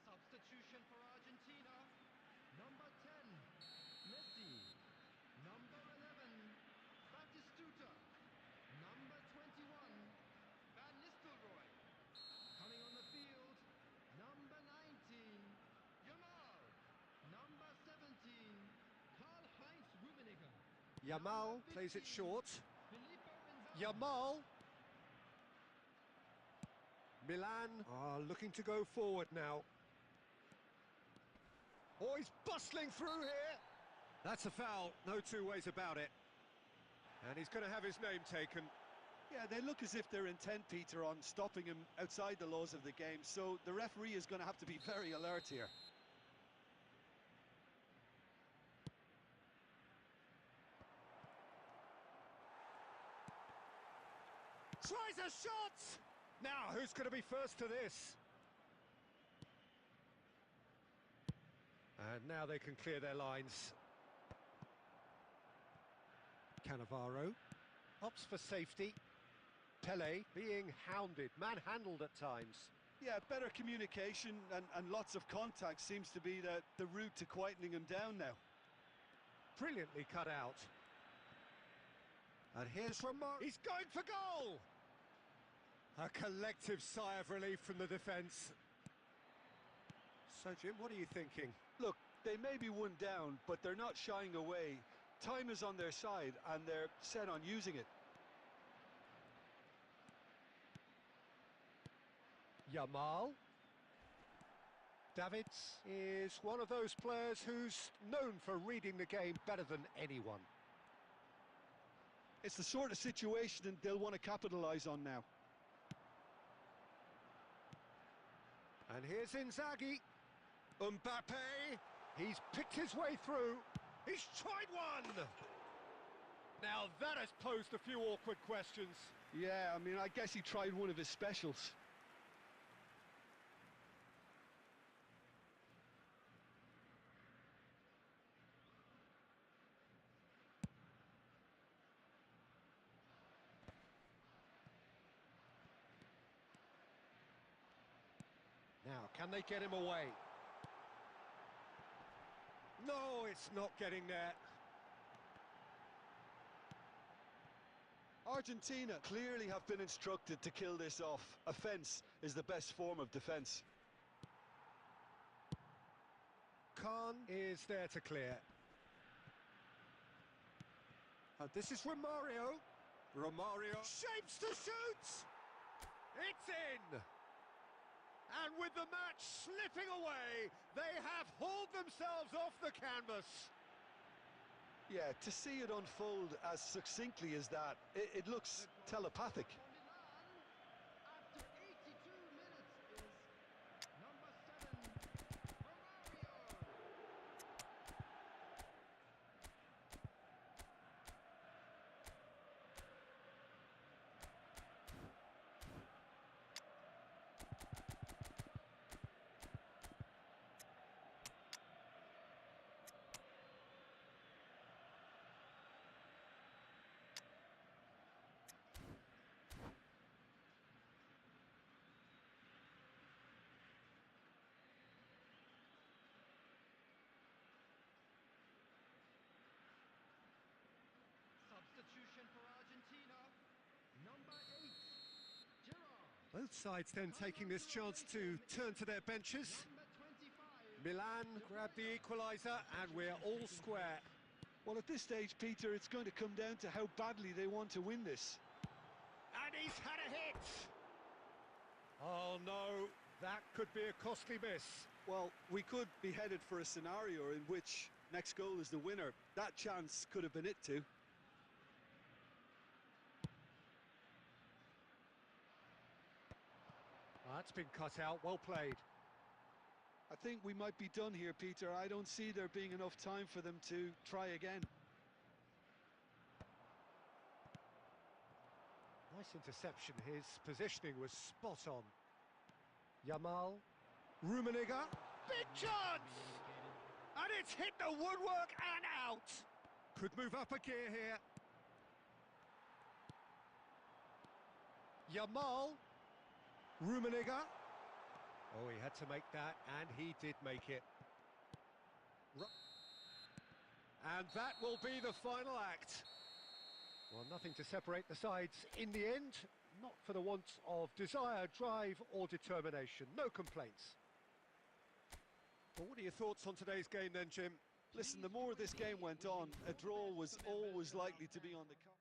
Speaker 3: Substitution for Argentina. Number 10, Messi. Number 11, Batistuta. Number 21, Van Nistelrooy. Coming on the field, number 19, Yamal. Number 17, Karl-Heinz Rummenigge.
Speaker 1: Yamal plays it short.
Speaker 3: Filippo Inzaghi.
Speaker 1: Yamal. Milan are looking to go forward now. Oh, he's bustling through here. That's a foul, no two ways about it. And he's going to have his name taken.
Speaker 2: Yeah, they look as if they're intent, Peter, on stopping him outside the laws of the game, so the referee is going to have to be very alert here.
Speaker 1: Tries a shot! Now, who's going to be first to this? And now they can clear their lines. Cannavaro opts for safety. Pele being hounded, manhandled at times.
Speaker 2: Yeah, better communication and lots of contact seems to be the route to quietening him down now.
Speaker 1: Brilliantly cut out. And here's Ramon. He's going for goal! A collective sigh of relief from the defence. So, Jim, what are you thinking?
Speaker 2: Look, they may be one down, but they're not shying away. Time is on their side, and they're set on using it.
Speaker 1: Yamal. Davids is one of those players who's known for reading the game better than anyone.
Speaker 2: It's the sort of situation that they'll want to capitalise on now.
Speaker 1: And here's Inzaghi. Mbappe. He's picked his way through. He's tried one! Now that has posed a few awkward questions.
Speaker 2: Yeah, I mean, I guess he tried one of his specials.
Speaker 1: Now, can they get him away? No, it's not getting there.
Speaker 2: Argentina clearly have been instructed to kill this off. Offence is the best form of defence.
Speaker 1: Khan is there to clear. This is Romario. Romario shapes to shoot! It's in! And with the match slipping away, they have hauled themselves off the canvas.
Speaker 2: Yeah, to see it unfold as succinctly as that, it looks telepathic.
Speaker 3: After 82 minutes is number 7, Romario. Substitution for Argentina, number 8, Gerard.
Speaker 1: Both sides then taking this chance to turn to their benches.
Speaker 3: Number 25,
Speaker 1: Milan grabbed the equaliser and we're all square.
Speaker 2: Well, at this stage, Peter, it's going to come down to how badly they want to win this.
Speaker 1: And he's had a hit! Oh no, that could be a costly miss.
Speaker 2: Well, we could be headed for a scenario in which next goal is the winner. That chance could have been it too.
Speaker 1: That's been cut out, well played.
Speaker 2: I think we might be done here, Peter. I don't see there being enough time for them to try again.
Speaker 1: Nice interception, his positioning was spot on. Yamal, Rummenigge, big chance! And it's hit the woodwork and out! Could move up a gear here. Yamal, Rummenigge. Oh, he had to make that, and he did make it. And that will be the final act. Well, nothing to separate the sides in the end, not for the want of desire, drive or determination. No complaints. Well, what are your thoughts on today's game then, Jim?
Speaker 2: Listen, the more this game went on, a draw was always likely to be on the card.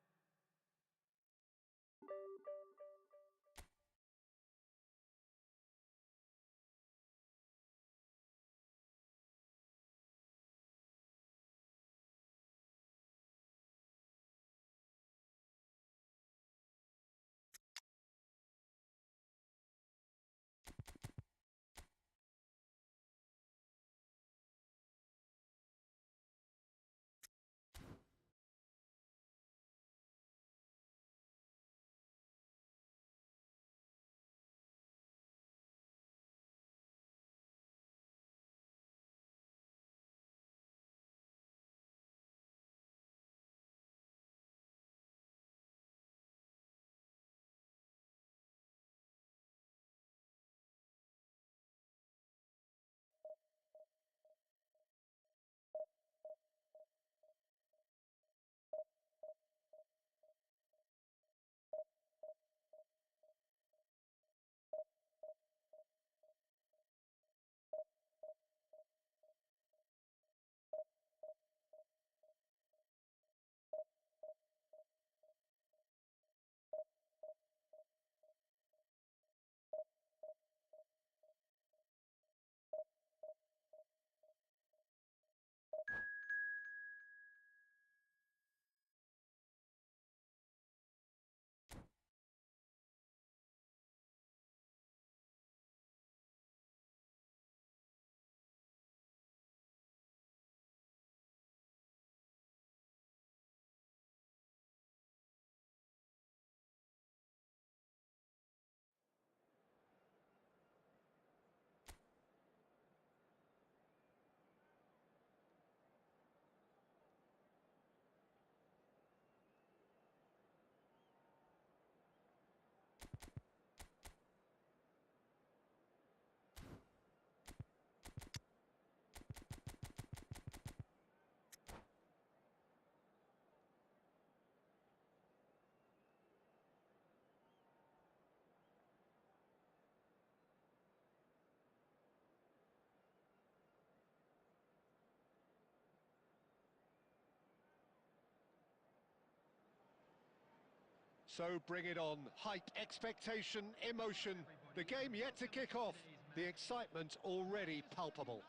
Speaker 1: So bring it on. Hype, expectation, emotion. The game yet to kick off. The excitement already palpable.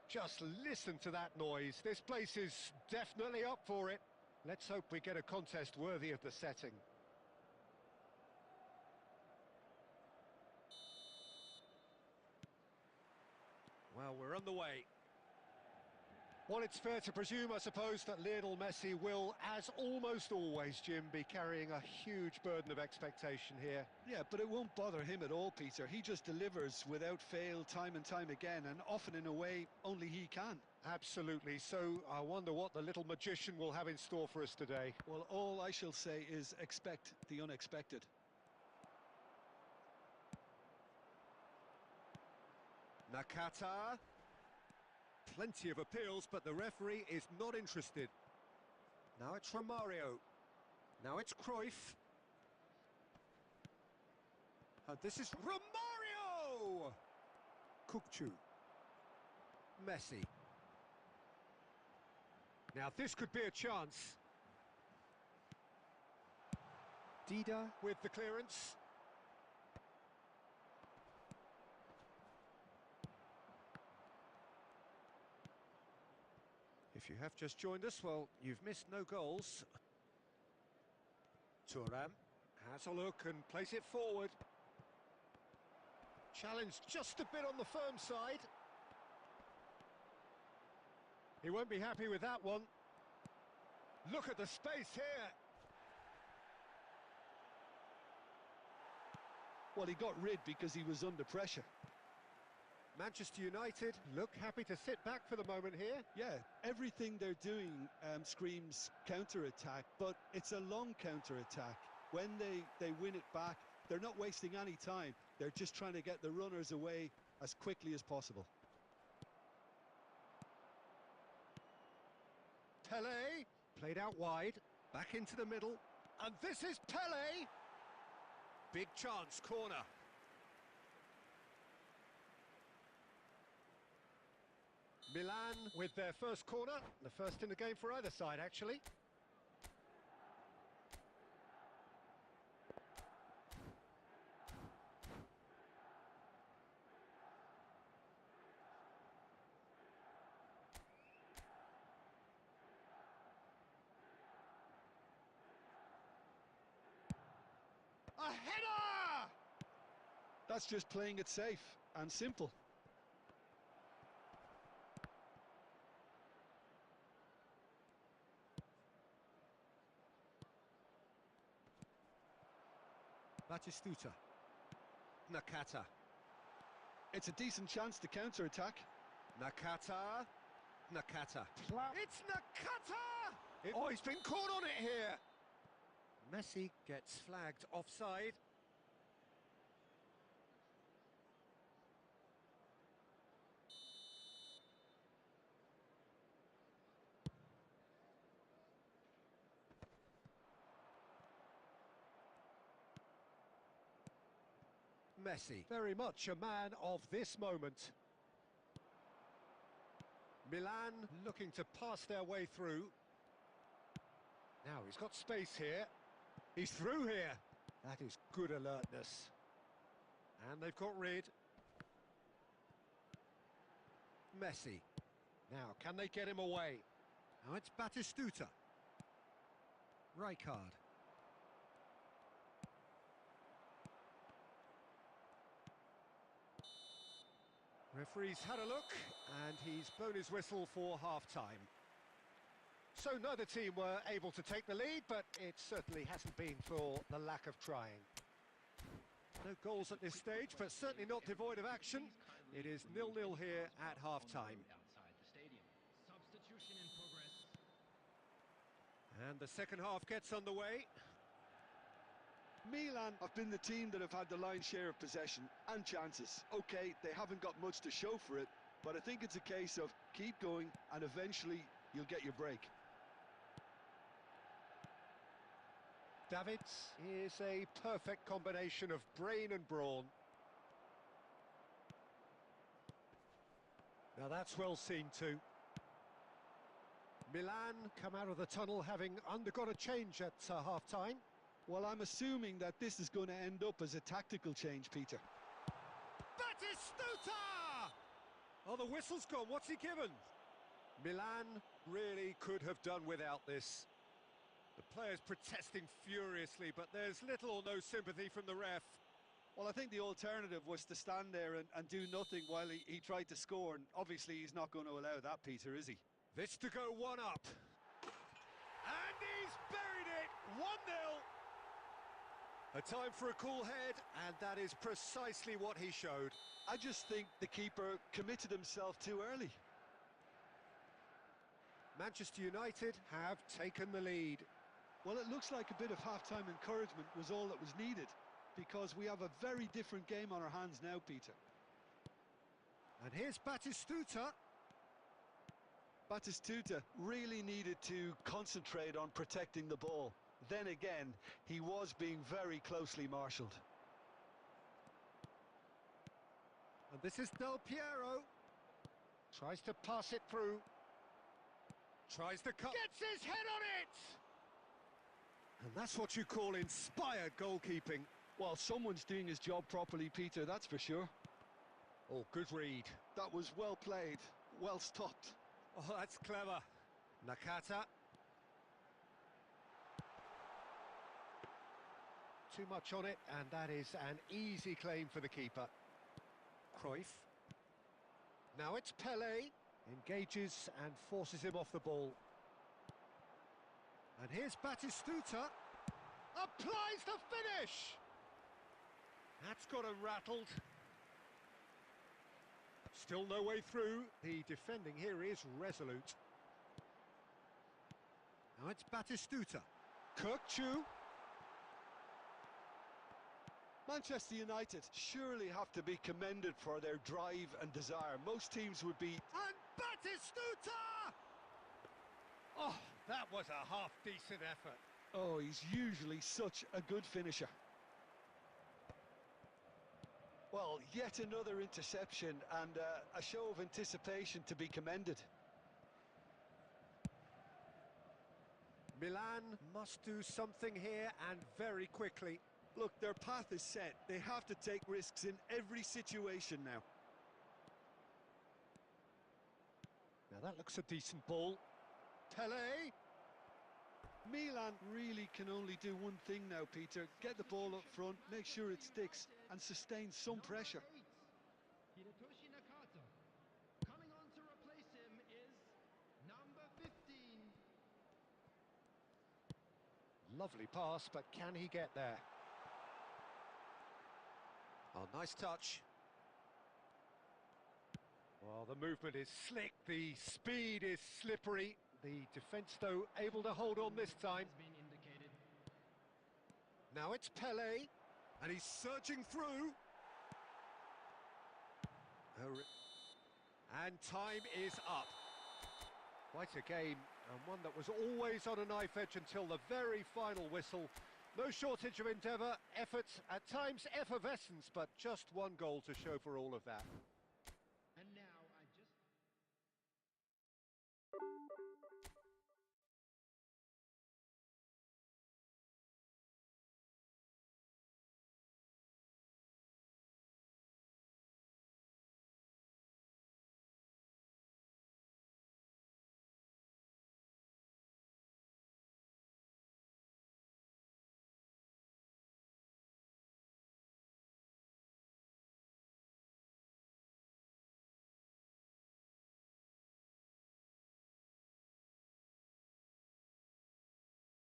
Speaker 1: Just listen to that noise. This place is definitely up for it. Let's hope we get a contest worthy of the setting. Well, we're on the way. Well, it's fair to presume, I suppose, that Lionel Messi will, as almost always, Jim, be carrying a huge burden of expectation here.
Speaker 2: Yeah, but it won't bother him at all, Peter. He just delivers without fail time and time again, and often in a way only he can.
Speaker 1: Absolutely. So I wonder what the little magician will have in store for us today.
Speaker 2: Well, all I shall say is expect the unexpected.
Speaker 1: Nakata. Plenty of appeals, but the referee is not interested. Now it's Romario. Now it's Cruyff. This is Romario! Kukçu. Messi. Now this could be a chance. Dida with the clearance. If you have just joined us, well, you've missed no goals. Thuram has a look and plays it forward. Challenged just a bit on the firm side. He won't be happy with that one. Look at the space here.
Speaker 2: Well, he got rid because he was under pressure.
Speaker 1: Manchester United look happy to sit back for the moment here.
Speaker 2: Yeah, everything they're doing screams counter-attack, but it's a long counter-attack. When they win it back, they're not wasting any time. They're just trying to get the runners away as quickly as possible.
Speaker 1: Pele, played out wide, back into the middle, and this is Pele! Big chance, corner. Milan with their first corner, the first in the game for either side, actually. A header!
Speaker 2: That's just playing it safe and simple.
Speaker 1: Batistuta. Nakata.
Speaker 2: It's a decent chance to counter-attack.
Speaker 1: Nakata. Nakata. It's Nakata! Oh, he's been caught on it here! Messi gets flagged offside. Messi, very much a man of this moment. Milan looking to pass their way through. Now he's got space here. He's through here. That is good alertness. And they've got rid. Messi. Now, can they get him away? Now it's Batistuta. Rijkaard. Referee's had a look, and he's blown his whistle for half-time. So neither team were able to take the lead, but it certainly hasn't been for the lack of trying. No goals at this stage, but certainly not devoid of action. It is 0-0 here at half-time.
Speaker 3: Substitution in progress.
Speaker 1: And the second half gets underway.
Speaker 2: Milan have been the team that have had the lion's share of possession and chances. Okay, they haven't got much to show for it, but I think it's a case of keep going and eventually you'll get your break.
Speaker 1: Davids is a perfect combination of brain and brawn. Now that's well seen too. Milan come out of the tunnel having undergone a change at half-time.
Speaker 2: Well, I'm assuming that this is going to end up as a tactical change, Peter.
Speaker 1: Batistuta! Oh, the whistle's gone. What's he given? Milan really could have done without this. The players protesting furiously, but there's little or no sympathy from the ref.
Speaker 2: Well, I think the alternative was to stand there and do nothing while he tried to score, and obviously he's not going to allow that, Peter, is he?
Speaker 1: This to go one up. And he's buried it! 1-0! A time for a cool head, and that is precisely what he showed.
Speaker 2: I just think the keeper committed himself too early.
Speaker 1: Manchester United have taken the lead.
Speaker 2: Well, it looks like a bit of half-time encouragement was all that was needed, because we have a very different game on our hands now, Peter.
Speaker 1: And here's Batistuta.
Speaker 2: Batistuta really needed to concentrate on protecting the ball. Then again, he was being very closely marshalled.
Speaker 1: And this is Del Piero. Tries to pass it through. Tries to cut. Gets his head on it! And that's what you call inspired goalkeeping.
Speaker 2: Well, someone's doing his job properly, Peter, that's for sure.
Speaker 1: Oh, good read.
Speaker 2: That was well played, well stopped.
Speaker 1: Oh, that's clever. Nakata. Too much on it, and that is an easy claim for the keeper. Cruyff. Now it's Pele. Engages and forces him off the ball. And here's Batistuta. Applies the finish! That's got him rattled. Still no way through. The defending here is resolute. Now it's Batistuta. Kirkchu.
Speaker 2: Manchester United surely have to be commended for their drive and desire. Most teams would be...
Speaker 1: And Batistuta! Oh, that was a half-decent effort.
Speaker 2: Oh, he's usually such a good finisher. Well, yet another interception and a show of anticipation to be commended.
Speaker 1: Milan must do something here, and very quickly.
Speaker 2: Look, their path is set. They have to take risks in every situation now.
Speaker 1: Now that looks a decent ball. Pele.
Speaker 2: Milan really can only do one thing now, Peter. Get the ball up front, make sure it sticks, and sustain some pressure.
Speaker 3: Hirotoshi Nakata. Coming on to replace him is number 15.
Speaker 1: Lovely pass, but can he get there? Oh, nice touch. Well, the movement is slick, the speed is slippery. The defence, though, able to hold on this time. Now it's Pele, and he's surging through. And time is up. Quite a game, and one that was always on a knife edge until the very final whistle. No shortage of endeavour, effort, at times effervescence, but just one goal to show for all of that.